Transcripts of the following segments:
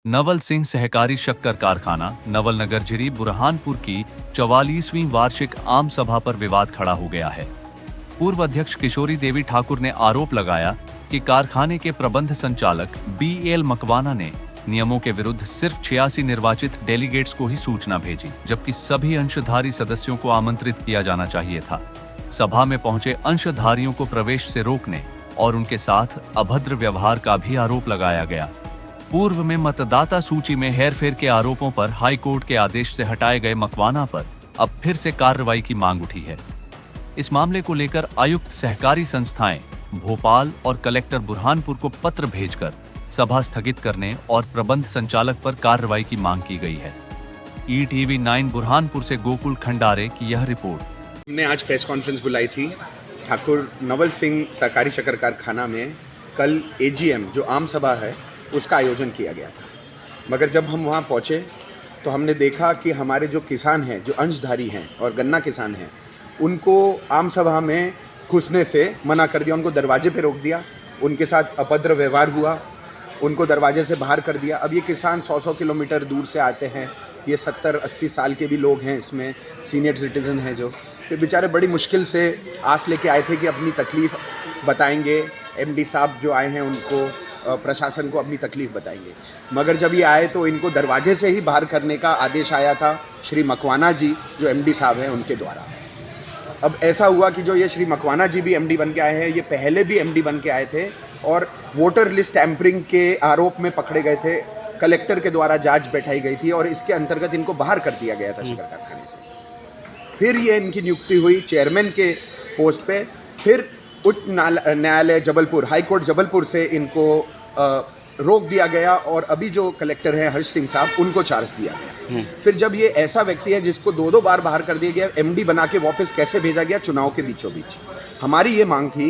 नवल सिंह सहकारी शक्कर कारखाना नवल नगर झिरी बुरहानपुर की 44वीं वार्षिक आम सभा पर विवाद खड़ा हो गया है। पूर्व अध्यक्ष किशोरी देवी ठाकुर ने आरोप लगाया कि कारखाने के प्रबंध संचालक BL मकवाना ने नियमों के विरुद्ध सिर्फ 86 निर्वाचित डेलीगेट्स को ही सूचना भेजी, जबकि सभी अंशधारी सदस्यों को आमंत्रित किया जाना चाहिए था। सभा में पहुंचे अंशधारियों को प्रवेश से रोकने और उनके साथ अभद्र व्यवहार का भी आरोप लगाया गया। पूर्व में मतदाता सूची में हेरफेर के आरोपों पर हाई कोर्ट के आदेश से हटाए गए मकवाना पर अब फिर से कार्रवाई की मांग उठी है। इस मामले को लेकर आयुक्त सहकारी संस्थाएं भोपाल और कलेक्टर बुरहानपुर को पत्र भेजकर सभा स्थगित करने और प्रबंध संचालक पर कार्रवाई की मांग की गई है। ETV 9 बुरहानपुर से गोकुल खंडारे की यह रिपोर्ट। हमने आज प्रेस कॉन्फ्रेंस बुलाई थी। ठाकुर नवल सिंह सहकारी शक्कर कारखाना में कल AGM जो आम सभा है उसका आयोजन किया गया था, मगर जब हम वहाँ पहुँचे तो हमने देखा कि हमारे जो किसान हैं, जो अंशधारी हैं और गन्ना किसान हैं, उनको आम सभा में घुसने से मना कर दिया, उनको दरवाजे पे रोक दिया, उनके साथ अभद्र व्यवहार हुआ, उनको दरवाजे से बाहर कर दिया। अब ये किसान 100-100 किलोमीटर दूर से आते हैं, ये 70-80 साल के भी लोग हैं, इसमें सीनियर सिटीज़न हैं जो बेचारे बड़ी मुश्किल से आस लेके आए थे कि अपनी तकलीफ़ बताएंगे, MD साहब जो आए हैं उनको प्रशासन को अपनी तकलीफ़ बताएंगे, मगर जब ये आए तो इनको दरवाजे से ही बाहर करने का आदेश आया था श्री मकवाना जी जो MD साहब हैं उनके द्वारा। अब ऐसा हुआ कि जो ये श्री मकवाना जी भी MD बन के आए हैं, ये पहले भी MD बन के आए थे और वोटर लिस्ट टैंपरिंग के आरोप में पकड़े गए थे। कलेक्टर के द्वारा जांच बैठाई गई थी और इसके अंतर्गत इनको बाहर कर दिया गया था शक्कर कारखाने से। फिर ये इनकी नियुक्ति हुई चेयरमैन के पोस्ट पे, फिर उच्च न्यायालय जबलपुर, हाई कोर्ट जबलपुर से इनको रोक दिया गया और अभी जो कलेक्टर हैं हर्ष सिंह साहब, उनको चार्ज दिया गया। फिर जब ये ऐसा व्यक्ति है जिसको 2-2 बार बाहर कर दिया गया, MD बना के वापस कैसे भेजा गया चुनाव के बीचों बीच। हमारी ये मांग थी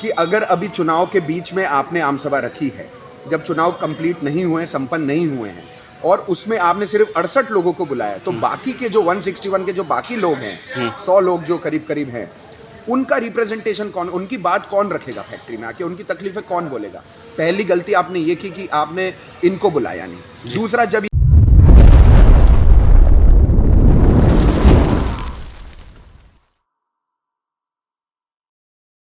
कि अगर अभी चुनाव के बीच में आपने आम सभा रखी है, जब चुनाव कंप्लीट नहीं हुए, संपन्न नहीं हुए हैं और उसमें आपने सिर्फ 68 लोगों को बुलाया, तो बाकी के जो 161 के जो बाकी लोग हैं, 100 लोग जो करीब करीब हैं, उनका रिप्रेजेंटेशन कौन, उनकी बात कौन रखेगा फैक्ट्री में आके, उनकी तकलीफें कौन बोलेगा। पहली गलती आपने ये की कि आपने इनको बुलाया नहीं। दूसरा, जब